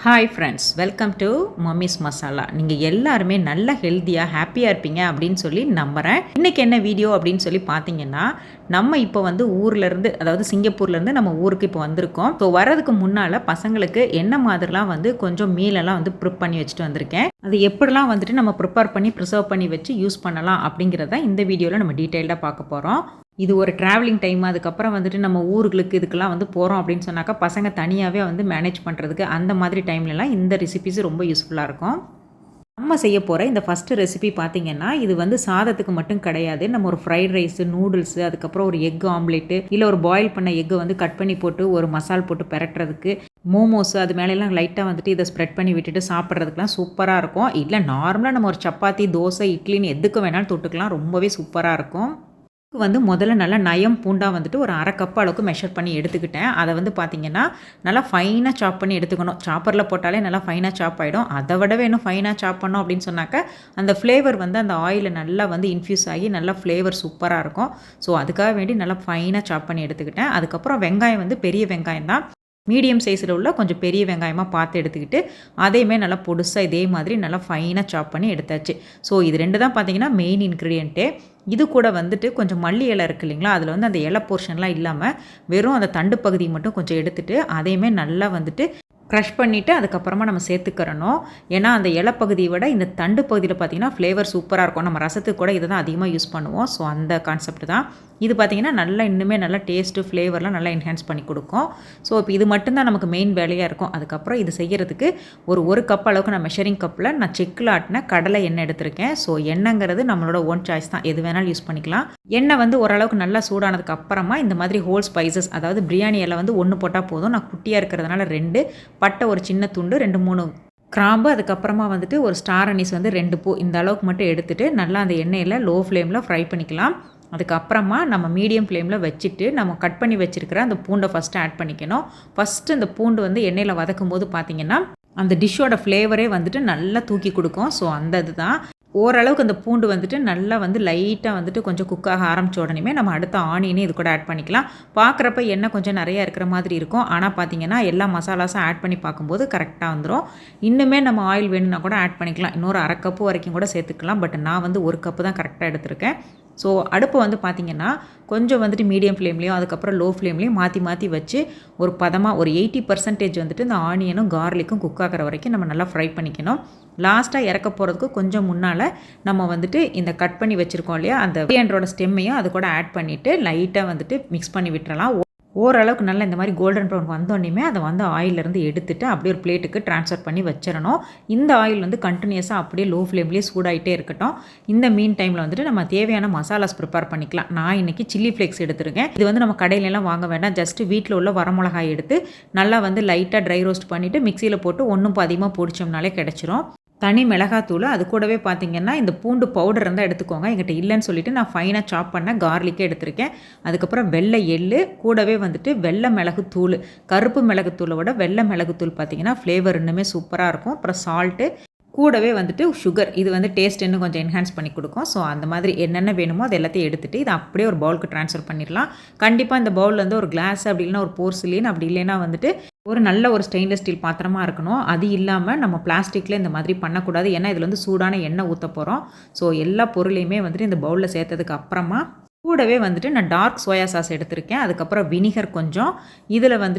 Hi friends, welcome to mummy's masala. நீங்கள் எல்லாருமே நல்லா ஹெல்த்தியாக ஹாப்பியாக இருப்பீங்க அப்படின்னு சொல்லி நம்புகிறேன். இன்றைக்கி என்ன வீடியோ அப்படின்னு சொல்லி பார்த்தீங்கன்னா, நம்ம இப்போ ஊர்லேருந்து, அதாவது சிங்கப்பூர்லேருந்து நம்ம ஊருக்கு இப்போ வந்திருக்கோம். ஸோ வரதுக்கு முன்னால் பசங்களுக்கு என்ன மாதிரிலாம் கொஞ்சம் மீலெல்லாம் ப்ரிப் பண்ணி வச்சுட்டு வந்திருக்கேன். அது எப்படிலாம் நம்ம ப்ரிப்பேர் பண்ணி ப்ரிசர்வ் பண்ணி வச்சு யூஸ் பண்ணலாம் அப்படிங்கிறத இந்த வீடியோவில் நம்ம டீட்டெயில்டாக பார்க்க போகிறோம். இது ஒரு ட்ராவலிங் டைம். அதுக்கப்புறம் நம்ம ஊர்களுக்கு இதுக்கெல்லாம் போகிறோம் அப்படின்னு சொன்னாக்கா பசங்க தனியாகவே மேனேஜ் பண்ணுறதுக்கு அந்த மாதிரி டைம்லலாம் இந்த ரெசிபிஸ் ரொம்ப யூஸ்ஃபுல்லாக இருக்கும். நம்ம செய்ய போகிற இந்த ஃபஸ்ட்டு ரெசிபி பார்த்திங்கன்னா, இது சாதத்துக்கு மட்டும் கிடையாது. நம்ம ஒரு ஃப்ரைட் ரைஸு, நூடுல்ஸு, அதுக்கப்புறம் ஒரு எக் ஆம்லேட்டு, இல்லை ஒரு பாயில் பண்ண எக்கை கட் பண்ணி போட்டு ஒரு மசால் போட்டு பெரட்டுறதுக்கு, மோமோஸு அது மேலெல்லாம் லைட்டாக இதை ஸ்ப்ரெட் பண்ணி விட்டுட்டு சாப்பிட்றதுக்குலாம் சூப்பராக இருக்கும். இல்லை நார்மலாக நம்ம ஒரு சப்பாத்தி, தோசை, இட்லின்னு எதுக்கு வேணாலும் தொட்டுக்கலாம். ரொம்பவே சூப்பராக இருக்கும். முதல்ல நல்லா நயம் பூண்டா ஒரு 1/2 கப் அளவுக்கு மெஷர் பண்ணி எடுத்துக்கிட்டேன். அதை பார்த்திங்கன்னா நல்லா ஃபைனாக சாப் பண்ணி எடுத்துக்கணும். சாப்பரில் போட்டாலே நல்லா ஃபைனாக சாப் ஆகிடும். அதை விடவே இன்னும் ஃபைனாக சாப் பண்ணோம் அப்படின்னு சொன்னாக்க அந்த ஃப்ளேவர் அந்த ஆயிலில் நல்லா இன்ஃப்யூஸ் ஆகி நல்லா ஃப்ளேவர் சூப்பராக இருக்கும். ஸோ அதுக்காக வேண்டி நல்லா ஃபைனாக சாப் பண்ணி எடுத்துக்கிட்டேன். அதுக்கப்புறம் வெங்காயம் பெரிய வெங்காயம் தான். மீடியம் சைஸில் உள்ள கொஞ்சம் பெரிய வெங்காயமாக பார்த்து எடுத்துக்கிட்டு அதையுமே நல்லா பொடுசாக இதே மாதிரி நல்லா ஃபைனாக சாப் பண்ணி எடுத்தாச்சு. ஸோ இது 2 தான் பார்த்திங்கன்னா மெயின் இன்க்ரீடியண்ட்டே. இது கூட கொஞ்சம் மல்லி இலை இருக்குது இல்லைங்களா, அதில் அந்த இலை போர்ஷன்லாம் இல்லாமல் வெறும் அந்த தண்டு பகுதி மட்டும் கொஞ்சம் எடுத்துகிட்டு அதையுமே நல்லா க்ரஷ் பண்ணிவிட்டு அதுக்கப்புறமா நம்ம சேர்த்துக்கிறணும். ஏன்னா அந்த இலை பகுதியை விட இந்த தண்டு பகுதியில் பார்த்திங்கன்னா ஃப்ளேவர் சூப்பராக இருக்கும். நம்ம ரசத்துக்கு கூட இதை தான் அதிகமாக யூஸ் பண்ணுவோம். ஸோ அந்த கான்செப்ட் தான் இது. பார்த்திங்கன்னா நல்லா இன்னுமே நல்லா டேஸ்ட்டு ஃப்ளேவர்லாம் நல்லா என்ஹான்ஸ் பண்ணி கொடுக்கும். ஸோ இப்போ இது மட்டும்தான் நமக்கு மெயின் வேலையாக இருக்கும். அதுக்கப்புறம் இது செய்கிறதுக்கு ஒரு கப் அளவுக்கு நான் மெஷரிங் கப்பில் நான் செக்கில் ஆட்டின கடலை எண்ணெய் எடுத்திருக்கேன். ஸோ எண்ணெய்ங்கிறது நம்மளோட ஓன் சாய்ஸ் தான், எது வேணாலும் யூஸ் பண்ணிக்கலாம். எண்ணெய் ஓரளவுக்கு நல்லா சூடானதுக்கு அப்புறமா இந்த மாதிரி ஹோல் ஸ்பைசஸ், அதாவது பிரியாணி இலை 1 போட்டால் போதும். நான் குட்டியாக இருக்கிறதுனால 2, பட்டை ஒரு சின்ன துண்டு, 2-3 கிராம்பு, அதுக்கப்புறமா ஒரு ஸ்டார் அனீஸ் 2 பூ, இந்த அளவுக்கு மட்டும் எடுத்துகிட்டு நல்லா அந்த எண்ணெயில் லோ ஃப்ளேமில் ஃப்ரை பண்ணிக்கலாம். அதுக்கப்புறமா நம்ம மீடியம் ஃப்ளேமில் வச்சுட்டு நம்ம கட் பண்ணி வச்சுருக்கிற அந்த பூண்டை ஃபஸ்ட்டு ஆட் பண்ணிக்கணும். ஃபஸ்ட்டு இந்த பூண்டு எண்ணெயில் வதக்கும் போது பார்த்திங்கன்னா அந்த டிஷ்ஷோட ஃப்ளேவரே நல்லா தூக்கி கொடுக்கும். ஸோ அந்த இதுதான் ஓரளவுக்கு அந்த பூண்டு நல்லா லைட்டாக கொஞ்சம் குக்காக ஆரம்பித்த உடனே நம்ம அடுத்த ஆனியனே இது கூட ஆட் பண்ணிக்கலாம். பார்க்குறப்ப எண்ணெய் கொஞ்சம் நிறையா இருக்கிற மாதிரி இருக்கும். ஆனால் பார்த்திங்கன்னா எல்லா மசாலாஸும் ஆட் பண்ணி பார்க்கும்போது கரெக்டாக வந்துடும். இன்னுமே நம்ம ஆயில் வேணும்னா கூட ஆட் பண்ணிக்கலாம். இன்னொரு 1/2 கப்பு வரைக்கும் கூட சேர்த்துக்கலாம். பட் நான் 1 கப்பு தான் கரெக்டாக எடுத்திருக்கேன். ஸோ அடுப்பு பார்த்திங்கன்னா கொஞ்சம் மீடியம் ஃப்ளேம்லேயும் அதுக்கப்புறம் லோ ஃப்ளேம்லேயும் மாற்றி மாற்றி வச்சு ஒரு பதமாக ஒரு 80% இந்த ஆனியனும் கார்லிக்கும் குக் ஆகிற வரைக்கும் நம்ம நல்லா ஃப்ரை பண்ணிக்கணும். லாஸ்ட்டாக இறக்க போகிறதுக்கு கொஞ்சம் முன்னால் நம்ம இந்த கட் பண்ணி வச்சுருக்கோம் இல்லையா, அந்த பிரியாணியோட ஸ்டெம்மையும் அது கூட ஆட் பண்ணிவிட்டு லைட்டாக மிக்ஸ் பண்ணி விட்டுறலாம். ஓரளவுக்கு நல்லா இந்த மாதிரி கோல்டன் ப்ரௌன் வந்தோடனே அதை ஆயிலிருந்து எடுத்துகிட்டு அப்படியே ஒரு பிளேட்டுக்கு ட்ரான்ஸ்ஃபர் பண்ணி வச்சிடணும். இந்த ஆயில் கண்டினியூஸாக அப்படியே லோ ஃப்ளேம்லேயே சூடாகிட்டே இருக்கட்டும். இந்த மீன் டைமில் நம்ம தேவையான மசாலாஸ் ப்ரிப்பேர் பண்ணிக்கலாம். நான் இன்றைக்கி சில்லி ஃப்ளேக்ஸ் எடுத்துருக்கேன். இது நம்ம கடையிலலாம் வாங்க வேண்டாம். ஜஸ்ட்டு வீட்டில் உள்ள வரமிளகாய் எடுத்து நல்லா லைட்டாக ட்ரை ரோஸ்ட் பண்ணிவிட்டு மிக்சியில் போட்டு ஒன்றும் அதிகமாக பொடிச்சோம்னாலே கிடச்சிரும். தனி மிளகாத்தூள், அது கூடவே பார்த்திங்கன்னா இந்த பூண்டு பவுடர் இருந்தால் எடுத்துக்கோங்க. என்கிட்ட இல்லைன்னு சொல்லிவிட்டு நான் ஃபைனாக சாப் பண்ண கார்லிக்கே எடுத்திருக்கேன். அதுக்கப்புறம் வெள்ளை எள்ளு, கூடவே வெள்ளை மிளகுத்தூள், கருப்பு மிளகுத்தூளை விட வெள்ளை மிளகுத்தூள் பார்த்திங்கன்னா ஃப்ளேவர் இன்னுமே சூப்பராக இருக்கும். அப்புறம் சால்ட்டு, கூடவே சுகர், இது டேஸ்ட் இன்னும் கொஞ்சம் என்ஹான்ஸ் பண்ணி கொடுக்கும். ஸோ அந்த மாதிரி என்னென்ன வேணுமோ அது எல்லாத்தையும் எடுத்துகிட்டு இதை அப்படியே ஒரு பவுலுக்கு ட்ரான்ஸ்ஃபர் பண்ணிடலாம். கண்டிப்பாக இந்த பவுலில் ஒரு கிளாஸ் அப்படி இல்லைனா ஒரு போர்சிலின், அப்படி இல்லைன்னா ஒரு நல்ல ஒரு ஸ்டெயின்லெஸ் ஸ்டீல் பாத்திரமாக இருக்கணும். அது இல்லாமல் நம்ம பிளாஸ்டிக்கில் இந்த மாதிரி பண்ணக்கூடாது. ஏன்னா இதில் சூடான எண்ணெய் ஊற்ற போகிறோம். ஸோ எல்லா பொருளையுமே இந்த பவுலில் சேர்த்ததுக்கு அப்புறமா கூடவே நான் டார்க் சோயா சாஸ் எடுத்திருக்கேன். அதுக்கப்புறம் வினிகர் கொஞ்சம், இதில்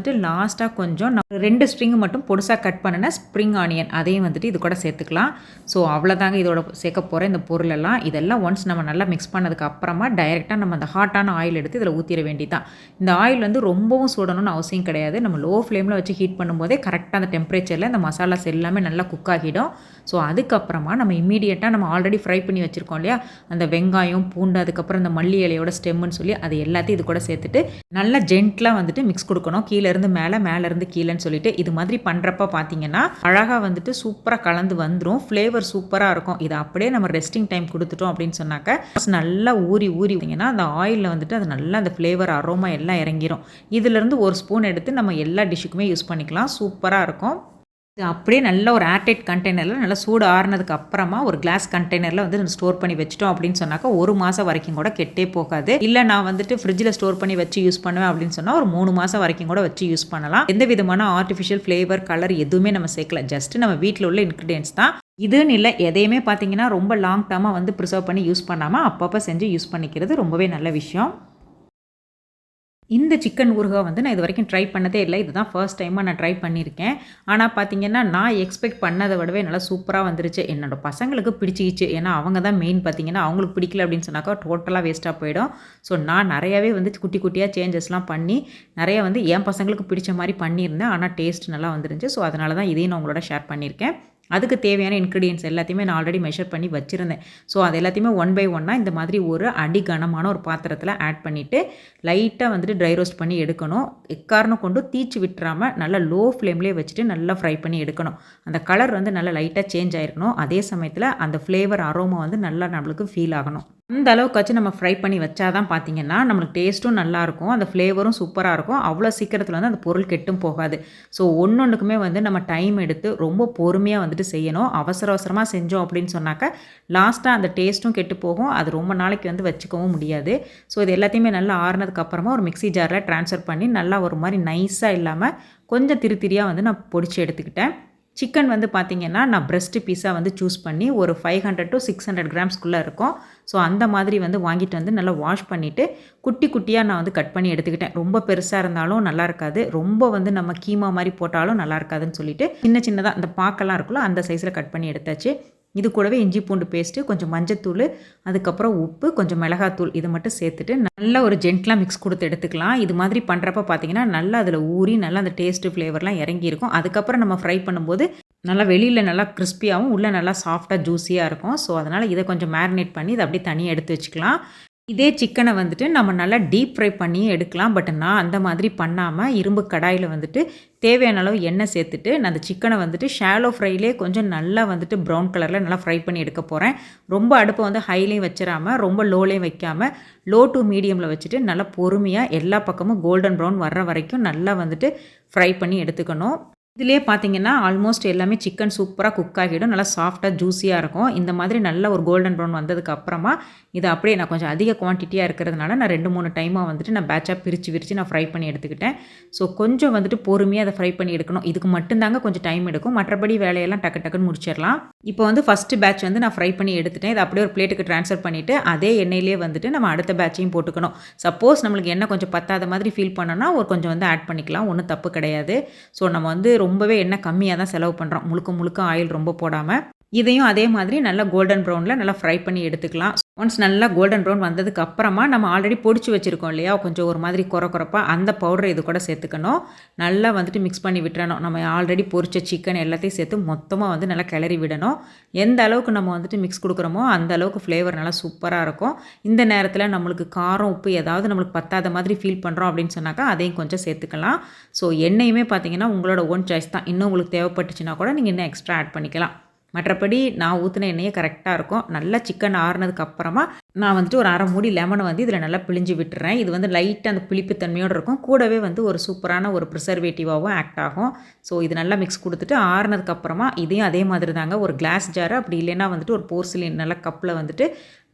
லாஸ்ட்டாக கொஞ்சம் நான் 2 ஸ்ட்ரிங் மட்டும் பொடுசாக கட் பண்ணின ஸ்ப்ரிங் ஆனியன், அதையும் இது கூட சேர்த்துக்கலாம். ஸோ அவ்வளோதாங்க இதோட சேர்க்க போகிற இந்த பொருளெல்லாம். இதெல்லாம் ஒன்ஸ் நம்ம நல்லா மிக்ஸ் பண்ணதுக்கு அப்புறமா டைரெக்டாக நம்ம அந்த ஹாட்டான ஆயில் எடுத்து இதில் ஊற்றிட வேண்டியதான். இந்த ஆயில் ரொம்பவும் சூடணும்னு அவசியம் கிடையாது. நம்ம லோ ஃப்ளேமில் வச்சு ஹீட் பண்ணும்போதே கரெக்டாக அந்த டெம்பரேச்சரில் இந்த மசாலாஸ் எல்லாமே நல்லா குக் ஆகிடும். ஸோ அதுக்கப்புறமா நம்ம இம்மீடியட்டாக நம்ம ஆல்ரெடி ஃப்ரை பண்ணி வச்சுருக்கோம் இல்லையா, அந்த வெங்காயம், பூண்டு, அதுக்கப்புறம் இந்த மல்லி இலையோட ஸ்டெம்முன்னு சொல்லி அது எல்லாத்தையும் இது கூட சேர்த்துட்டு நல்லா ஜென்ட்லாக மிக்ஸ் கொடுக்கணும். கீழேருந்து மேலே, மேலேருந்து கீழேன்னு சொல்லிட்டு இது மாதிரி பண்ணுறப்ப பார்த்தீங்கன்னா அழகாக சூப்பராக கலந்து வந்துடும். ஃப்ளேவர் சூப்பராக இருக்கும். இதை அப்படியே நம்ம ரெஸ்டிங் டைம் கொடுத்துட்டோம் அப்படின்னு சொன்னாக்க நல்லா ஊறிங்கன்னா அந்த ஆயிலில் அது நல்லா அந்த ஃப்ளேவர் அரோமா எல்லாம் இறங்கிடும். இதிலேருந்து ஒரு ஸ்பூன் எடுத்து நம்ம எல்லா டிஷ்ஷுக்குமே யூஸ் பண்ணிக்கலாம். சூப்பராக இருக்கும். இது அப்படியே நல்ல ஒரு ஏர்டைட் கண்டெய்னரில் நல்லா சூடு ஆறுனதுக்கு அப்புறமா ஒரு கிளாஸ் கண்டெய்னரில் வந்து ஸ்டோர் பண்ணி வச்சிட்டோம் அப்படின்னு சொன்னாக்கா 1 மாதம் வரைக்கும் கூட கெட்டே போகாது. இல்லை நான் வந்துட்டு ஃப்ரிட்ஜில் ஸ்டோர் பண்ணி வச்சு யூஸ் பண்ணுவேன் அப்படின்னு சொன்னால் ஒரு 3 மாதம் வரைக்கும் கூட வச்சு யூஸ் பண்ணலாம். எந்த விதமான ஆர்டிஃபிஷியல் ஃப்ளேவர் கலர் எதுவுமே நம்ம சேர்க்கல. ஜஸ்ட் நம்ம வீட்டில் உள்ள இன்க்ரீடியன்ஸ் தான். இதுன்னு இல்லை, எதையுமே பார்த்தீங்கன்னா ரொம்ப லாங் டர்மாக வந்து ப்ரிசர்வ் பண்ணி யூஸ் பண்ணாமல் அப்பப்போ செஞ்சு யூஸ் பண்ணிக்கிறது ரொம்பவே நல்ல விஷயம். இந்த சிக்கன் ஊறுகாய் வந்து நான் இது வரைக்கும் ட்ரை பண்ணதே இல்லை. இதுதான் ஃபர்ஸ்ட் டைமாக நான் ட்ரை பண்ணியிருக்கேன். ஆனால் பார்த்தீங்கன்னா நான் எக்ஸ்பெக்ட் பண்ணதை விடவே நல்லா சூப்பராக வந்துருச்சு. என்னோடய பசங்களுக்கு பிடிச்சிக்கிச்சு. ஏன்னா அவங்க தான் மெயின். பார்த்தீங்கன்னா அவங்களுக்கு பிடிக்கல அப்படின்னு சொன்னாக்கா டோட்டலாக வேஸ்ட்டாக போயிடும். ஸோ நான் நிறையாவே வந்து குட்டி குட்டியாக சேஞ்சஸ்லாம் பண்ணி நிறைய வந்து என் பசங்களுக்கு பிடிச்ச மாதிரி பண்ணியிருந்தேன். ஆனால் டேஸ்ட் நல்லா வந்துருந்துச்சு. ஸோ அதனால தான் இதையும் நான் உங்களோட ஷேர் பண்ணியிருக்கேன். அதுக்கு தேவையான இன்க்ரீடியன்ஸ் எல்லாத்தையுமே நான் ஆல்ரெடி மெஷர் பண்ணி வச்சுருந்தேன். ஸோ அது எல்லாத்தையுமே 1 பை 1 இந்த மாதிரி ஒரு கனமான ஒரு பாத்திரத்தில் ஆட் பண்ணிவிட்டு லைட்டாக வந்துட்டு ட்ரை ரோஸ்ட் பண்ணி எடுக்கணும். எக்காரணம் கொண்டு தீச்சு விட்டுறாமல் நல்லா லோ ஃப்ளேம்லேயே வச்சுட்டு நல்லா ஃப்ரை பண்ணி எடுக்கணும். அந்த கலர் வந்து நல்லா லைட்டாக சேஞ்ச் ஆகிருக்கணும். அதே சமயத்தில் அந்த ஃப்ளேவர் அரோமா வந்து நல்லா நம்மளுக்கு ஃபீல் ஆகணும். அந்த அளவுக்காச்சும் நம்ம ஃப்ரை பண்ணி வச்சா தான் பார்த்தீங்கன்னா நம்மளுக்கு டேஸ்ட்டும் நல்லாயிருக்கும், அந்த ஃப்ளேவரும் சூப்பராக இருக்கும். அவ்வளோ சீக்கிரத்தில் வந்து அந்த பொருள் கெட்டும் போகாது. ஸோ ஒன்றுக்குமே வந்து நம்ம டைம் எடுத்து ரொம்ப பொறுமையாக வந்துட்டு செய்யணும். அவசர அவசரமாக செஞ்சோம் அப்படின்னு சொன்னாக்கா லாஸ்ட்டாக அந்த டேஸ்ட்டும் கெட்டு போகும். அது ரொம்ப நாளைக்கு வந்து வச்சுக்கவும் முடியாது. ஸோ இது எல்லாத்தையுமே நல்லா ஆறுனதுக்கப்புறமா ஒரு மிக்ஸி ஜாரில் ட்ரான்ஸ்ஃபர் பண்ணி நல்லா ஒரு மாதிரி நைஸாக இல்லாமல் கொஞ்சம் திரியாக வந்து நான் பொடிச்சு எடுத்துக்கிட்டேன். சிக்கன் வந்து பார்த்திங்கன்னா நான் பிரெஸ்ட்டு பீஸாக வந்து சூஸ் பண்ணி ஒரு 500 to 600 கிராம்ஸ்குள்ளே இருக்கும். ஸோ அந்த மாதிரி வந்து வாங்கிட்டு வந்து நல்லா வாஷ் பண்ணிவிட்டு குட்டி குட்டியாக நான் வந்து கட் பண்ணி எடுத்துக்கிட்டேன். ரொம்ப பெருசாக இருந்தாலும் நல்லா இருக்காது, ரொம்ப வந்து நம்ம கீமா மாதிரி போட்டாலும் நல்லா இருக்காதுன்னு சொல்லிட்டு சின்ன சின்னதாக அந்த பாக்கெல்லாம் இருக்குல்ல அந்த சைஸில் கட் பண்ணி எடுத்தாச்சு. இது கூடவே இஞ்சி பூண்டு பேஸ்ட்டு, கொஞ்சம் மஞ்சத்தூள், அதுக்கப்புறம் உப்பு, கொஞ்சம் மிளகாத்தூள் இதை மட்டும் சேர்த்துட்டு நல்லா ஒரு ஜென்டலாக மிக்ஸ் கொடுத்து எடுத்துக்கலாம். இது மாதிரி பண்ணுறப்ப பார்த்தீங்கன்னா நல்லா அதில் ஊறி நல்லா அந்த டேஸ்ட்டு ஃப்ளேவர்லாம் இறங்கியிருக்கும். அதுக்கப்புறம் நம்ம ஃப்ரை பண்ணும்போது நல்லா வெளியில் நல்லா கிறிஸ்பியாகவும் உள்ளே நல்லா சாஃப்டாக ஜூஸியாக இருக்கும். ஸோ அதனால் இதை கொஞ்சம் மேரினேட் பண்ணி இதை அப்படியே தனியாக எடுத்து வச்சுக்கலாம். இதே சிக்கனை வந்துட்டு நம்ம நல்லா டீப் ஃப்ரை பண்ணியும் எடுக்கலாம். பட் நான் அந்த மாதிரி பண்ணாமல் இரும்பு கடாயில் வந்துட்டு தேவையான அளவு எண்ணெய் சேர்த்துட்டு நான் அந்த சிக்கனை வந்துட்டு ஷாலோ ஃப்ரைலே கொஞ்சம் நல்லா வந்துட்டு ப்ரௌன் கலரில் நல்லா ஃப்ரை பண்ணி எடுக்க போகிறேன். ரொம்ப அடுப்பை வந்து ஹைலையும் வச்சிடாமல் ரொம்ப லோலையும் வைக்காமல் லோ டு மீடியமில் வச்சுட்டு நல்லா பொறுமையாக எல்லா பக்கமும் கோல்டன் ப்ரௌன் வர்ற வரைக்கும் நல்லா வந்துட்டு ஃப்ரை பண்ணி எடுத்துக்கணும். இதிலே பார்த்தீங்கன்னா ஆல்மோஸ்ட் எல்லாமே சிக்கன் சூப்பராக குக் ஆகிடும், நல்லா சாஃப்டாக ஜூஸியாக இருக்கும். இந்த மாதிரி நல்ல ஒரு கோல்டன் ப்ரௌன் வந்ததுக்கு அப்புறமா இதை அப்படியே நான் கொஞ்சம் அதிக குவான்டிட்டியாக இருக்கிறதுனால நான் 2-3 டைமாக வந்துட்டு நான் பேட்சாக பிரித்து நான் ஃப்ரை பண்ணி எடுத்துக்கிட்டேன். ஸோ கொஞ்சம் வந்துட்டு பொறுமையாக அதை ஃப்ரை பண்ணி எடுக்கணும். இதுக்கு மட்டும்தாங்க கொஞ்சம் டைம் எடுக்கும், மற்றபடி வேலையெல்லாம் டக்குன்னு முடிச்சிடலாம். இப்போ வந்து ஃபஸ்ட்டு பேட்ச் வந்து நான் ஃப்ரை பண்ணி எடுத்துட்டேன். இதை அப்படியே ஒரு பிளேட்டுக்கு ட்ரான்ஸ்ஃபர் பண்ணிவிட்டு அதே எண்ணெயிலே வந்துட்டு நம்ம அடுத்த பேட்சையும் போட்டுக்கணும். சப்போஸ் நம்மளுக்கு எண்ணெய் கொஞ்சம் பத்தாத மாதிரி ஃபீல் பண்ணோன்னா ஒரு கொஞ்சம் வந்து ஆட் பண்ணிக்கலாம், ஒன்றும் தப்பு கிடையாது. ஸோ நம்ம வந்து ரொம்பவே எண்ணெய் கம்மியாக தான் செலவு பண்ணுறோம், முழுக்க ஆயில் ரொம்ப போடாமல். இதையும் அதே மாதிரி நல்லா கோல்டன் ப்ரௌனில் நல்லா ஃப்ரை பண்ணி எடுத்துக்கலாம். ஒன்ஸ் நல்லா கோல்டன் ப்ரௌன் வந்ததுக்கு அப்புறமா நம்ம ஆல்ரெடி பொடிச்சு வச்சுருக்கோம் இல்லையா, கொஞ்சம் ஒரு மாதிரி குறப்பாக அந்த பவுடரை இது கூட சேர்த்துக்கணும். நல்லா வந்துட்டு மிக்ஸ் பண்ணி விட்டுறணும். நம்ம ஆல்ரெடி பொரிச்ச சிக்கன் எல்லாத்தையும் சேர்த்து மொத்தமாக வந்து நல்லா கிளறி விடணும். எந்த அளவுக்கு நம்ம வந்துட்டு மிக்ஸ் கொடுக்குறோமோ அந்த அளவுக்கு ஃப்ளேவர் நல்லா சூப்பராக இருக்கும். இந்த நேரத்தில் நம்மளுக்கு காரம் உப்பு ஏதாவது நம்மளுக்கு பத்தாத மாதிரி ஃபீல் பண்ணுறோம் அப்படின்னு சொன்னாக்கா அதையும் கொஞ்சம் சேர்த்துக்கலாம். ஸோ எண்ணெயுமே பார்த்தீங்கன்னா உங்களோட ஓன் சாய்ஸ் தான். இன்னும் உங்களுக்கு தேவைப்பட்டுச்சுன்னா கூட நீங்கள் இன்னும் எக்ஸ்ட்ரா ஆட் பண்ணிக்கலாம். மற்றபடி நான் ஊற்றின எண்ணெயே கரெக்டாக இருக்கும். நல்லா சிக்கன் ஆறுனதுக்கு அப்புறமா நான் வந்துட்டு ஒரு 1/2 மூடி லெமனை வந்து இதில் நல்லா பிழிஞ்சு விட்டுறேன். இது வந்து லைட்டாக அந்த புளிப்புத்தன்மையோடு இருக்கும், கூடவே வந்து ஒரு சூப்பரான ஒரு ப்ரிசர்வேட்டிவாகவும் ஆக்ட் ஆகும். ஸோ இது நல்லா மிக்ஸ் கொடுத்துட்டு ஆறுனதுக்கு அப்புறமா இதையும் அதே மாதிரி தாங்க ஒரு கிளாஸ் ஜாரு அப்படி இல்லைன்னா வந்துட்டு ஒரு போர்சிலின் நல்லா கப்பில் வந்துட்டு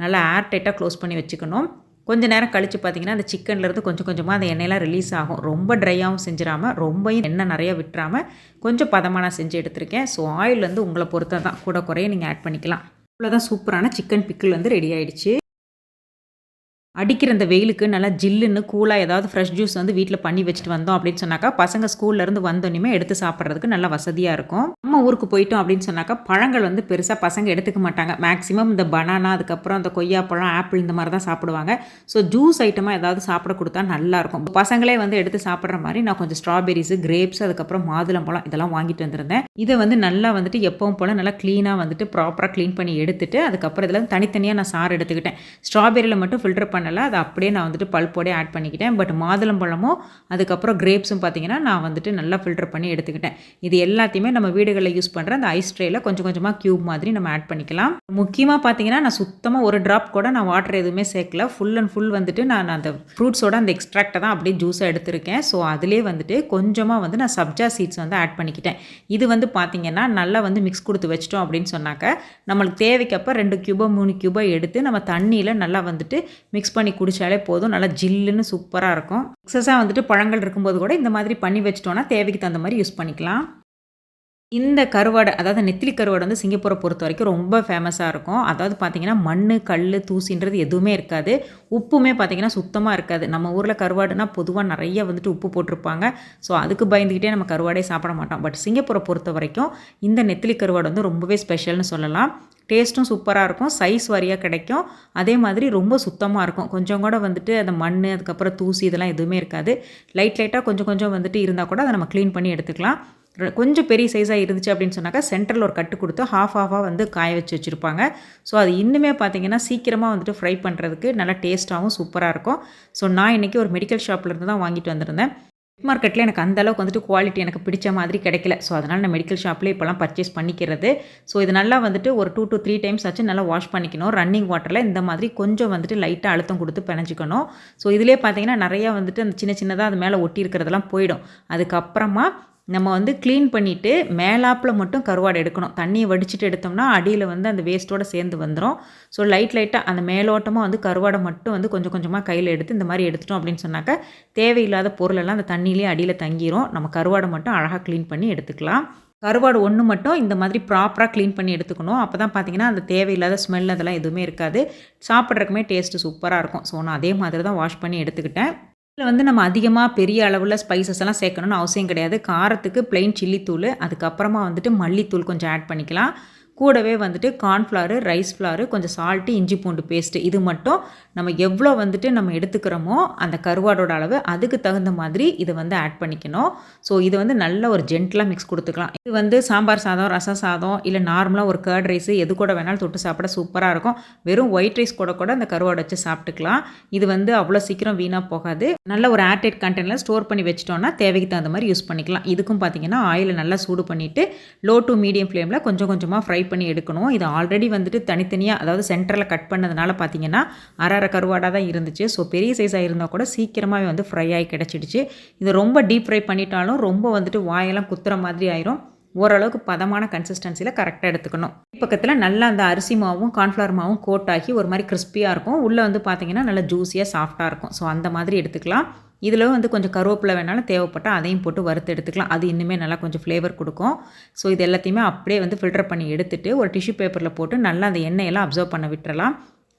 நல்லா ஏர் டைட்டாக க்ளோஸ் பண்ணி வச்சுக்கணும். கொஞ்சம் நேரம் கழித்து பார்த்தீங்கன்னா அந்த சிக்கன்லேருந்து கொஞ்சம் கொஞ்சமாக அந்த எண்ணெயெல்லாம் ரிலீஸ் ஆகும். ரொம்ப ட்ரையாகவும் செஞ்சிடாமல் ரொம்பவும் எண்ணெய் நிறையா விட்டுறாமல் கொஞ்சம் பதமாக நான் செஞ்சு எடுத்திருக்கேன். ஸோ ஆயில் வந்து உங்களை பொறுத்த தான், கூட குறைய நீங்கள் ஆட் பண்ணிக்கலாம். இவ்வளோதான் சூப்பரான சிக்கன் பிக்கிள் வந்து ரெடி ஆகிடுச்சு. அடிக்கிற அந்த வெயிலுக்கு நல்லா ஜில்லுன்னு கூலாக ஏதாவது ஃப்ரெஷ் ஜூஸ் வந்து வீட்டில் பண்ணி வச்சுட்டு வந்தோம் அப்படின்னு சொன்னாக்கா பசங்க ஸ்கூல்லேருந்து வந்தோன்னே எடுத்து சாப்பிட்றதுக்கு நல்லா வசதியாக இருக்கும். நம்ம ஊருக்கு போயிட்டோம் அப்படின்னு சொன்னாக்கா பழங்கள் வந்து பெருசாக பசங்க எடுத்துக்க மாட்டாங்க. மேக்ஸிமம் இந்த பனானா, அதுக்கப்புறம் அந்த கொய்யாப்பழம், ஆப்பிள் இந்த மாதிரி தான் சாப்பிடுவாங்க. ஸோ ஜூஸ் ஐட்டமாக ஏதாவது சாப்பிட கொடுத்தா நல்லாயிருக்கும். பசங்களே வந்து எடுத்து சாப்பிட்ற மாதிரி நான் கொஞ்சம் ஸ்ட்ராபெரிஸு, கிரேப்ஸ், அதுக்கப்புறம் மாதுளம்பழம் இதெல்லாம் வாங்கிட்டு வந்திருந்தேன். இதை வந்து நல்லா வந்துட்டு எப்பவும் போல் நல்லா க்ளீனாக வந்துட்டு ப்ராப்பராக க்ளீன் பண்ணி எடுத்துட்டு அதுக்கப்புறம் இதில் தனித்தனியாக நான் சாறு எடுத்துக்கிட்டேன். ஸ்ட்ராபெரியில் மட்டும் ஃபில்டர் பண்ணலை, அதை அப்படியே நான் வந்துட்டு பல்ப்போடே ஆட் பண்ணிக்கிட்டேன். பட் மாதுளம்பழமும் அதுக்கப்புறம் கிரேப்ஸும் பார்த்தீங்கன்னா நான் வந்துட்டு நல்லா ஃபில்டர் பண்ணி எடுத்துக்கிட்டேன். இது எல்லாத்தையுமே நம்ம வீடுகளில் யூஸ் பண்ணுற அந்த ஐஸ் ட்ரேயில் கொஞ்சம் கொஞ்சமாக க்யூப் மாதிரி நம்ம ஆட் பண்ணிக்கலாம். முக்கியமாக பார்த்தீங்கன்னா நான் சுத்தமாக ஒரு ட்ராப் கூட நான் வாட்டர் எதுவுமே சேர்க்கல. ஃபுல் அண்ட் ஃபுல் வந்துட்டு நான் அந்த ஃப்ரூட்ஸோட அந்த எக்ஸ்ட்ராக்டை தான் அப்படியே ஜூஸாக எடுத்திருக்கேன். ஸோ அதிலே வந்துட்டு கொஞ்சமாக வந்து நான் சப்ஜா சீட்ஸ் வந்து ஆட் பண்ணிக்கிட்டேன். இது வந்து பார்த்தீங்கன்னா நல்லா வந்து மிக்ஸ் கொடுத்து வச்சிட்டோம் அப்படின்னு சொன்னாக்க நம்மளுக்கு தேவைக்கப்போ 2 கியூபோ 3 கியூபோ எடுத்து நம்ம தண்ணியில் நல்லா வந்துட்டு மிக்ஸ் பண்ணி குடித்தாலே போதும். நல்லா ஜில்லுன்னு சூப்பராக இருக்கும். எக்ஸஸாக வந்துட்டு பழங்கள் இருக்கும்போது கூட இந்த மாதிரி பண்ணி வச்சிட்டோன்னா தேவைக்கு தகுந்த மாதிரி யூஸ் பண்ணிக்கலாம். இந்த கருவாடை, அதாவது நெத்திலி கருவாடை வந்து சிங்கப்பூரை பொறுத்த வரைக்கும் ரொம்ப ஃபேமஸாக இருக்கும். அதாவது பார்த்திங்கன்னா மண், கல், தூசின்றது எதுவுமே இருக்காது. உப்புமே பார்த்திங்கன்னா சுத்தமாக இருக்காது. நம்ம ஊரில் கருவாடுனா பொதுவாக நிறைய வந்துட்டு உப்பு போட்டிருப்பாங்க. ஸோ அதுக்கு பயந்துக்கிட்டே நம்ம கருவாடே சாப்பிட மாட்டோம். பட் சிங்கப்பூரை பொறுத்த வரைக்கும் இந்த நெத்திலி கருவாடு வந்து ரொம்பவே ஸ்பெஷல்னு சொல்லலாம். டேஸ்ட்டும் சூப்பராக இருக்கும், சைஸ் வாரியாக கிடைக்கும், அதே மாதிரி ரொம்ப சுத்தமாக இருக்கும். கொஞ்சம் கூட வந்துட்டு அந்த மண், அதுக்கப்புறம் தூசி இதெல்லாம் எதுவுமே இருக்காது. லைட்டாக கொஞ்சம் கொஞ்சம் வந்துட்டு இருந்தால் கூட அதை நம்ம க்ளீன் பண்ணி எடுத்துக்கலாம். கொஞ்சம் பெரிய சைஸாக இருந்துச்சு அப்படின்னு சொன்னாக்கா சென்டரில் ஒரு கட்டு கொடுத்து ஹாஃபாக வந்து காய வச்சு வச்சுருப்பாங்க. ஸோ அது இன்னுமே பார்த்திங்கன்னா சீக்கிரமாக வந்துட்டு ஃப்ரை பண்ணுறதுக்கு நல்லா டேஸ்ட்டாகவும் சூப்பராக இருக்கும். ஸோ நான் இன்றைக்கி ஒரு மெடிக்கல் ஷாப்லேருந்து தான் வாங்கிட்டு வந்திருந்தேன். மார்க்கெட்டில் எனக்கு அந்தளவுக்கு வந்துட்டு குவாலிட்டி எனக்கு பிடிச்ச மாதிரி கிடைக்கல. ஸோ அதனால் நான் மெடிக்கல் ஷாப்லேயே இப்போலாம் பர்ச்சேஸ் பண்ணிக்கிறது. ஸோ இது நல்லா வந்துட்டு ஒரு 2 to 3 டைம்ஸ் ஆச்சு நல்லா வாஷ் பண்ணிக்கணும். ரன்னிங் வாட்டரில் இந்த மாதிரி கொஞ்சம் வந்துட்டு லைட்டாக அழுத்தம் கொடுத்து பிணைஞ்சிக்கணும். ஸோ இதிலே பார்த்திங்கன்னா நிறையா வந்துட்டு அந்த சின்னதாக அது மேலே ஒட்டி இருக்கிறதெல்லாம் போயிடும். அதுக்கப்புறமா நம்ம வந்து க்ளீன் பண்ணிவிட்டு மேலாப்பில் மட்டும் கருவாடு எடுக்கணும். தண்ணியை வடிச்சிட்டு எடுத்தோம்னா அடியில் வந்து அந்த வேஸ்ட்டோடு சேர்ந்து வந்துடும். ஸோ லைட்டாக அந்த மேலோட்டமாக வந்து கருவாடை மட்டும் வந்து கொஞ்சம் கொஞ்சமாக கையில் எடுத்து இந்த மாதிரி எடுத்துட்டோம் அப்படின்னு சொன்னாக்க தேவையில்லாத பொருளெல்லாம் அந்த தண்ணியிலே அடியில் தங்கிரும். நம்ம கருவாடை மட்டும் அழகாக க்ளீன் பண்ணி எடுத்துக்கலாம். கருவாடு ஒன்று மட்டும் இந்த மாதிரி ப்ராப்பராக க்ளீன் பண்ணி எடுத்துக்கணும். அப்போ தான் பார்த்திங்கன்னா அந்த தேவையில்லாத ஸ்மெல் அதெல்லாம் எதுவுமே இருக்காது. சாப்பிட்றதுக்குமே டேஸ்ட்டு சூப்பராக இருக்கும். ஸோ நான் அதே மாதிரி தான் வாஷ் பண்ணி எடுத்துக்கிட்டேன். இதில் வந்து நம்ம அதிகமாக பெரிய அளவில் ஸ்பைசஸ் எல்லாம் சேர்க்கணும்னு அவசியம் கிடையாது. காரத்துக்கு ப்ளைன் சில்லி தூள், அதுக்கப்புறமா வந்துட்டு மல்லித்தூள் கொஞ்சம் ஆட் பண்ணிக்கலாம். கூடவே வந்துட்டு கார்ன்ஃப்ளவர், ரைஸ் ஃப்ளவர், கொஞ்சம் சால்ட்டு, இஞ்சி பூண்டு பேஸ்ட்டு, இது மட்டும் நம்ம எவ்வளோ வந்துட்டு நம்ம எடுத்துக்கிறோமோ அந்த கருவாடோட அளவு அதுக்கு தகுந்த மாதிரி இதை வந்து ஆட் பண்ணிக்கணும். ஸோ இது வந்து நல்ல ஒரு ஜென்டலாக மிக்ஸ் கொடுத்துக்கலாம். இது வந்து சாம்பார் சாதம், ரசம் சாதம், இல்லை நார்மலாக ஒரு கர்ட் ரைஸு எது கூட வேணாலும் தொட்டு சாப்பிட சூப்பராக இருக்கும். வெறும் ஒயிட் ரைஸ் கூட அந்த கருவாடை வச்சு சாப்பிட்டுக்கலாம். இது வந்து அவ்வளோ சீக்கிரம் வீணாக போகாது. நல்ல ஒரு ஏர்டைட் கண்டெய்னரில் ஸ்டோர் பண்ணி வச்சிட்டோம்னா தேவைக்கு தகுந்த மாதிரி யூஸ் பண்ணிக்கலாம். இதுக்கும் பார்த்திங்கன்னா ஆயிலை நல்லா சூடு பண்ணிவிட்டு லோ டு மீடியம் ஃப்ளேமில் கொஞ்சம் கொஞ்சமாக ஃப்ரை பண்ணி எடுக்கணும். இது ஆல்ரெடி வந்துட்டு தனித்தனியாக, அதாவது சென்டரில் கட் பண்ணதுனால பார்த்தீங்கன்னா அரை கருவாடாக தான் இருந்துச்சு. ஸோ பெரிய சைஸாக இருந்தால் கூட சீக்கிரமாகவே வந்து ஃப்ரை ஆகி கிடச்சிடுச்சு. இது ரொம்ப டீப் ஃப்ரை பண்ணிட்டாலும் ரொம்ப வந்துட்டு வாயெல்லாம் குத்துற மாதிரி ஆயிரும். ஓரளவுக்கு பதமான கன்சிஸ்டன்சியில் கரெக்டாக எடுத்துக்கணும். பக்கத்தில் நல்லா அந்த அரிசி மாவும் கார்ன்ஃப்ளவர் மாவும் கோட் ஆகி ஒரு மாதிரி கிறிஸ்பியாக இருக்கும். உள்ளே வந்து பார்த்திங்கன்னா நல்லா ஜூஸியாக சாஃப்டாக இருக்கும். ஸோ அந்த மாதிரி எடுத்துக்கலாம். இதில் வந்து கொஞ்சம் கருவேப்பிலை வேணாலும் தேவைப்பட்டால் அதையும் போட்டு வறுத்து எடுத்துக்கலாம். அது இன்னுமே நல்லா கொஞ்சம் ஃப்ளேவர் கொடுக்கும். ஸோ இது எல்லாத்தையுமே அப்படியே வந்து ஃபில்டர் பண்ணி எடுத்துகிட்டு ஒரு டிஷ்யூ பேப்பரில் போட்டு நல்லா அந்த எண்ணெயெல்லாம் அப்சர்வ் பண்ண விட்டுறலாம்.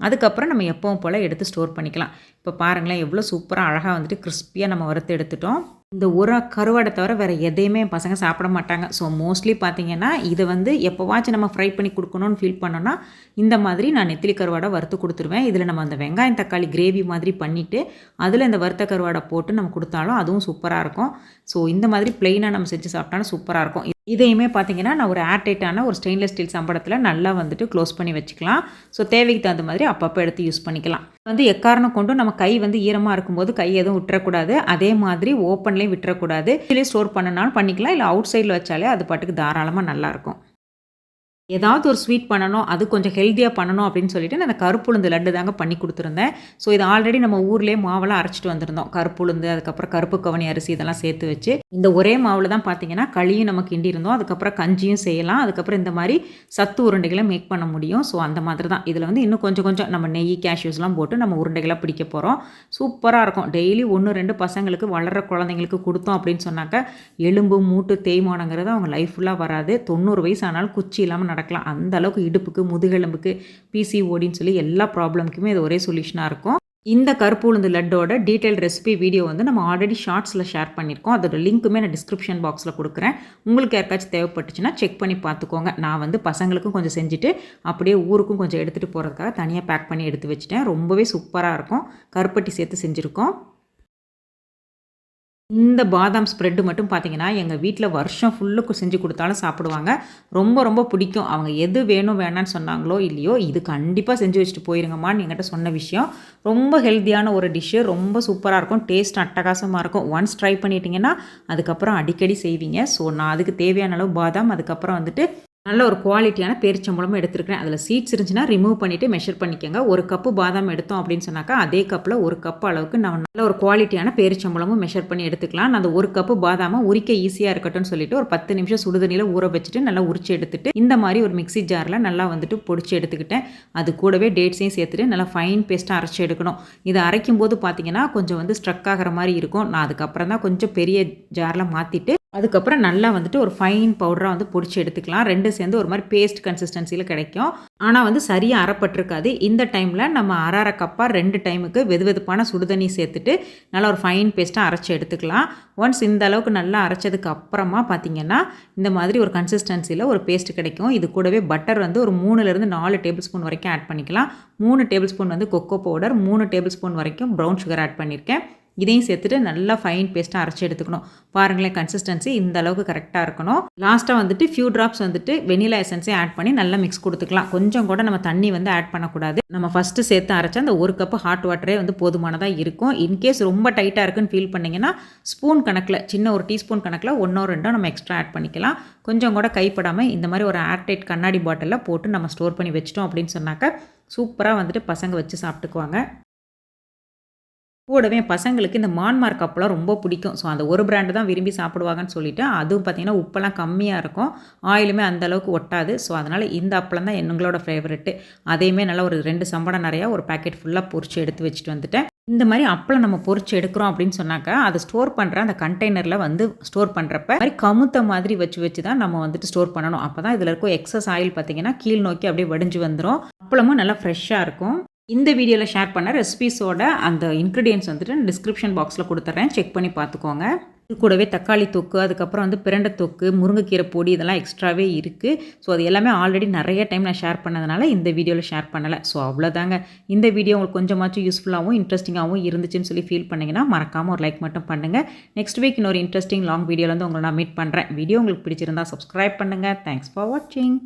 அதுக்கப்புறம் நம்ம எப்பவும் போல் எடுத்து ஸ்டோர் பண்ணிக்கலாம். இப்போ பாருங்களேன் எவ்வளோ சூப்பராக அழகாக வந்துட்டு கிறிஸ்பியாக நம்ம வறுத்து எடுத்துட்டோம். இந்த ஒரு கருவாடை தவிர வேறு எதையுமே பசங்க சாப்பிட மாட்டாங்க. ஸோ மோஸ்ட்லி பார்த்திங்கன்னா இதை வந்து எப்போவாச்சும் நம்ம ஃப்ரை பண்ணி கொடுக்கணும்னு ஃபீல் பண்ணோன்னா இந்த மாதிரி நான் நெத்திலி கருவாடை வறுத்து கொடுத்துருவேன். இதில் நம்ம அந்த வெங்காயம் தக்காளி கிரேவி மாதிரி பண்ணிவிட்டு அதில் இந்த வறுத்த கருவாடை போட்டு நம்ம கொடுத்தாலும் அதுவும் சூப்பராக இருக்கும். ஸோ இந்த மாதிரி ப்ளெயினாக நம்ம செஞ்சு சாப்பிட்டாலும் சூப்பராக இருக்கும். இதையுமே பார்த்திங்கன்னா நான் ஒரு ஏர்டைட்டான ஒரு ஸ்டெயின்லெஸ் ஸ்டீல் சம்பளத்தில் நல்லா வந்துட்டு க்ளோஸ் பண்ணி வச்சுக்கலாம். ஸோ தேவைக்கு தகுந்த மாதிரி அப்பப்போ எடுத்து யூஸ் பண்ணிக்கலாம். வந்து எக்காரணம் கொண்டும் நம்ம கை வந்து ஈரமாக இருக்கும்போது கை எதுவும் விட்டுறக்கூடாது. அதே மாதிரி ஓப்பன்லேயும் விட்டுறக்கூடாது. இதுலேயே ஸ்டோர் பண்ணனாலும் பண்ணிக்கலாம், இல்லை அவுட் சைடில் வச்சாலே அது பாட்டுக்கு தாராளமாக நல்லாயிருக்கும். ஏதாவது ஒரு ஸ்வீட் பண்ணணும், அது கொஞ்சம் ஹெல்த்தியாக பண்ணணும் அப்படின்னு சொல்லிட்டு நான் அந்த கருப்புளுந்து லட்டு தாங்க பண்ணி கொடுத்துருந்தேன். ஸோ இது ஆல்ரெடி நம்ம ஊர்லேயே மாவெல்லாம் அரைச்சிட்டு வந்திருந்தோம். கருப்புளுந்து, அதுக்கப்புறம் கருப்பு கவனி அரிசி இதெல்லாம் சேர்த்து வச்சு இந்த ஒரே மாவில் தான் பார்த்தீங்கன்னா களியும் நம்ம கிண்டி இருந்தோம். அதுக்கப்புறம் கஞ்சியும் செய்யலாம். அதுக்கப்புறம் இந்த மாதிரி சத்து உருண்டைகளை மேக் பண்ண முடியும். ஸோ அந்த மாதிரி தான் இதில் வந்து இன்னும் கொஞ்சம் நம்ம நெய், கேஷ்யூஸ்லாம் போட்டு நம்ம உருண்டைகளாக பிடிக்க போகிறோம். சூப்பராக இருக்கும். டெய்லி 1-2 பசங்களுக்கு வளர்கிற குழந்தைங்களுக்கு கொடுத்தோம் அப்படின்னு சொன்னாக்க எலும்பு மூட்டு தேய்மானங்கிறது அவங்க லைஃப் ஃபுல்லாக வராது. 90 வயசு ஆனாலும் குச்சி இல்லாமல் நடக்கலாம். அந்த அளவுக்கு இடுப்புக்கு, முதுகெலும்புக்கு, பிசிஓடின்னு சொல்லி எல்லா ப்ராப்ளம்க்குமே இது ஒரே சொல்யூஷனாக இருக்கும். இந்த கருப்பு உளுந்து லட்டோட டீட்டெயில் ரெசிபி வீடியோ வந்து நம்ம ஆல்ரெடி ஷார்ட்ஸில் ஷேர் பண்ணியிருக்கோம். அதோட லிங்க்குமே நான் டிஸ்கிரிப்ஷன் பாக்ஸில் கொடுக்குறேன். உங்களுக்கு யாருக்காச்சும் தேவைப்பட்டுச்சுன்னா செக் பண்ணி பார்த்துக்கோங்க. நான் வந்து பசங்களுக்கும் கொஞ்சம் செஞ்சுட்டு அப்படியே ஊருக்கும் கொஞ்சம் எடுத்துகிட்டு போகிறதுக்காக தனியாக பேக் பண்ணி எடுத்து வச்சுட்டேன். ரொம்பவே சூப்பராக இருக்கும். கருப்பட்டி சேர்த்து செஞ்சுருக்கோம். இந்த பாதாம் ஸ்ப்ரெட்டு மட்டும் பார்த்தீங்கன்னா, எங்க வீட்ல வருஷம் ஃபுல்லுக்கு செஞ்சு குடுத்தாலும் சாப்பிடுவாங்க. ரொம்ப ரொம்ப பிடிக்கும். அவங்க எது வேணும் வேணான்னு சொன்னாங்களோ இல்லையோ, இது கண்டிப்பா செஞ்சு வச்சுட்டு போயிருங்கம்மான்னு என்கிட்ட சொன்ன விஷயம். ரொம்ப ஹெல்த்தியான ஒரு டிஷ்ஷு. ரொம்ப சூப்பரா இருக்கும். டேஸ்ட் அட்டகாசமா இருக்கும். ஒன்ஸ் ட்ரை பண்ணிட்டீங்கன்னா, அதுக்கப்புறம் அடிக்கடி செய்வீங்க. ஸோ நான் அதுக்கு தேவையான அளவு பாதாம், அதுக்கப்புறம் வந்துட்டு நல்ல ஒரு குவாலிட்டியான பேரிச்சம்பழமும் எடுத்துருக்கிறேன். அதில சீட்ஸ் இருந்துச்சுன்னா ரிமூவ் பண்ணிவிட்டு மெஷர் பண்ணிக்கோங்க. 1 கப்பு பாதாம் எடுத்தோம் அப்படின்னு சொன்னாக்கா, அதே கப்பில் 1 கப் அளவுக்கு நம்ம நல்ல ஒரு குவாலிட்டியான பேரிச்சம்பழமும் மெஷர் பண்ணி எடுத்துக்கலாம். நான் அந்த 1 கப்பு பாதாம உரிக்க ஈஸியாக இருக்கட்டும்னு சொல்லிட்டு ஒரு 10 நிமிஷம் சுடுதண்ணியில் ஊற வச்சுட்டு நல்லா உரிச்சு எடுத்துட்டு, இந்த மாதிரி ஒரு மிக்ஸி ஜாரில் நல்லா வந்துட்டு பொடிச்சு எடுத்துக்கிட்டேன். அது கூடவே டேட்ஸையும் சேர்த்துட்டு நல்லா ஃபைன் பேஸ்ட்டாக அரைச்சி எடுக்கணும். இதை அரைக்கும்போது பார்த்தீங்கன்னா, கொஞ்சம் வந்து ஸ்ட்ரக் ஆகிற மாதிரி இருக்கும். நான் அதுக்கப்புறம் தான் கொஞ்சம் பெரிய ஜாரில் மாற்றிட்டு அதுக்கப்புறம் நல்லா வந்துட்டு ஒரு ஃபைன் பவுடராக வந்து பொடிச்சு எடுத்துக்கலாம். 2 சேர்ந்து ஒரு மாதிரி பேஸ்ட் கன்சிஸ்டன்சியில் கிடைக்கும். ஆனால் வந்து சரியாக அரைப்பட்டிருக்காது. இந்த டைமில் நம்ம அரை கப்பாக 2 டைமுக்கு வெதுவெதுப்பான சுடுதண்ணி சேர்த்துட்டு நல்லா ஒரு ஃபைன் பேஸ்ட்டாக அரைச்சி எடுத்துக்கலாம். ஒன்ஸ் இந்த அளவுக்கு நல்லா அரைச்சதுக்கு அப்புறமா பார்த்தீங்கன்னா, இந்த மாதிரி ஒரு கன்சிஸ்டன்சியில் ஒரு பேஸ்ட் கிடைக்கும். இது கூடவே பட்டர் வந்து ஒரு 3லேருந்து 4 டேபிள் ஸ்பூன் வரைக்கும் ஆட் பண்ணிக்கலாம். 3 டேபிள் ஸ்பூன் வந்து கொக்கோ பவுடர், 3 டேபிள் ஸ்பூன் வரைக்கும் ப்ரௌன் சுகர் ஆட் பண்ணியிருக்கேன். இதையும் சேர்த்துட்டு நல்லா ஃபைன் பேஸ்ட்டாக அரைச்சி எடுத்துக்கணும். பாருங்களேன், கன்சிஸ்டன்சி இந்த அளவுக்கு கரெக்டாக இருக்கணும். லாஸ்ட்டாக வந்துட்டு ஃபியூ ட்ராப்ஸ் வந்துட்டு வெனிலா எசன்ஸே ஆட் பண்ணி நல்லா மிக்ஸ் கொடுத்துக்கலாம். கொஞ்சம் கூட நம்ம தண்ணி வந்து ஆட் பண்ணக்கூடாது. நம்ம ஃபஸ்ட்டு சேர்த்து அரைச்சா அந்த 1 கப்பு ஹாட் வாட்டரே வந்து போதுமானதாக இருக்கும். இன்கேஸ் ரொம்ப டைட்டாக இருக்குன்னு ஃபீல் பண்ணிங்கன்னா ஸ்பூன் கணக்கில் சின்ன ஒரு டீஸ்பூன் கணக்கில் 1ஓ 2ஓ நம்ம எக்ஸ்ட்ரா ஆட் பண்ணிக்கலாம். கொஞ்சம் கூட கைப்படாமல் இந்த மாதிரி ஒரு ஏர்டைட் கண்ணாடி பாட்டிலில் போட்டு நம்ம ஸ்டோர் பண்ணி வச்சிட்டோம் அப்படின்னு சொன்னாக்கா சூப்பராக வந்துட்டு பசங்க வச்சு சாப்பிட்டுக்குவாங்க. கூடவே பசங்களுக்கு இந்த மான்மார்க் கப்பெலாம் ரொம்ப பிடிக்கும். ஸோ அந்த ஒரு பிராண்டு தான் விரும்பி சாப்பிடுவாங்கன்னு சொல்லிட்டு, அதுவும் பார்த்திங்கன்னா உப்பெல்லாம் கம்மியாக இருக்கும். ஆயிலுமே அந்தளவுக்கு ஒட்டாது. ஸோ அதனால் இந்த அப்பளம் தான் எங்களோட ஃபேவரெட்டு. அதையுமே நல்லா ஒரு 2 சம்படம் நிறையா ஒரு பேக்கெட் ஃபுல்லாக பொரிச்சு எடுத்து வச்சுட்டு வந்துட்டேன். இந்த மாதிரி அப்பளம் நம்ம பொரிச்சு எடுக்கிறோம் அப்படின்னு சொன்னாக்கா, அதை ஸ்டோர் பண்ணுற அந்த கண்டெய்னரில் வந்து ஸ்டோர் பண்ணுறப்ப மாதிரி கமுத்த மாதிரி வச்சு தான் நம்ம வந்துட்டு ஸ்டோர் பண்ணணும். அப்போ தான் இதில் இருக்கும் எக்ஸஸ் ஆயில் பார்த்திங்கன்னா கீழ் நோக்கி அப்படியே வடிஞ்சு வந்துடும். அப்பளமும் நல்லா ஃப்ரெஷ்ஷாக இருக்கும். இந்த வீடியோவில் ஷேர் பண்ண ரெசிபீஸோட அந்த இன்க்ரீடியன்ட்ஸ் வந்துட்டு டிஸ்கிரிப்ஷன் பாக்ஸில் கொடுத்துட்றேன். செக் பண்ணி பார்த்துக்கோங்க. இது கூடவே தக்காளி தொக்கு, அதுக்கப்புறம் வந்து பிரண்டை தொக்கு, முருங்கைக்கீரை பொடி இதெல்லாம் எக்ஸ்ட்ராவே இருக்குது. ஸோ அது எல்லாமே ஆல்ரெடி நிறைய டைம் நான் ஷேர் பண்ணதுனால இந்த வீடியோவில் ஷேர் பண்ணலை. ஸோ அவ்வளோதாங்க. இந்த வீடியோ உங்களுக்கு கொஞ்சமாச்சும் யூஸ்ஃபுல்லாகவும் இன்ட்ரெஸ்டிங்காகவும் இருந்துச்சுன்னு சொல்லி ஃபீல் பண்ணிங்கன்னா மறக்காமல் ஒரு லைக் மட்டும் பண்ணுங்கள். நெக்ஸ்ட் வீக் இன்னொரு இன்ட்ரெஸ்டிங் லாங் வீடியோவில் வந்து உங்களை நான் மீட் பண்ணுறேன். வீடியோ உங்களுக்கு பிடிச்சிருந்தா சப்ஸ்கிரைப் பண்ணுங்கள். தேங்க்ஸ் ஃபார் வாட்சிங்.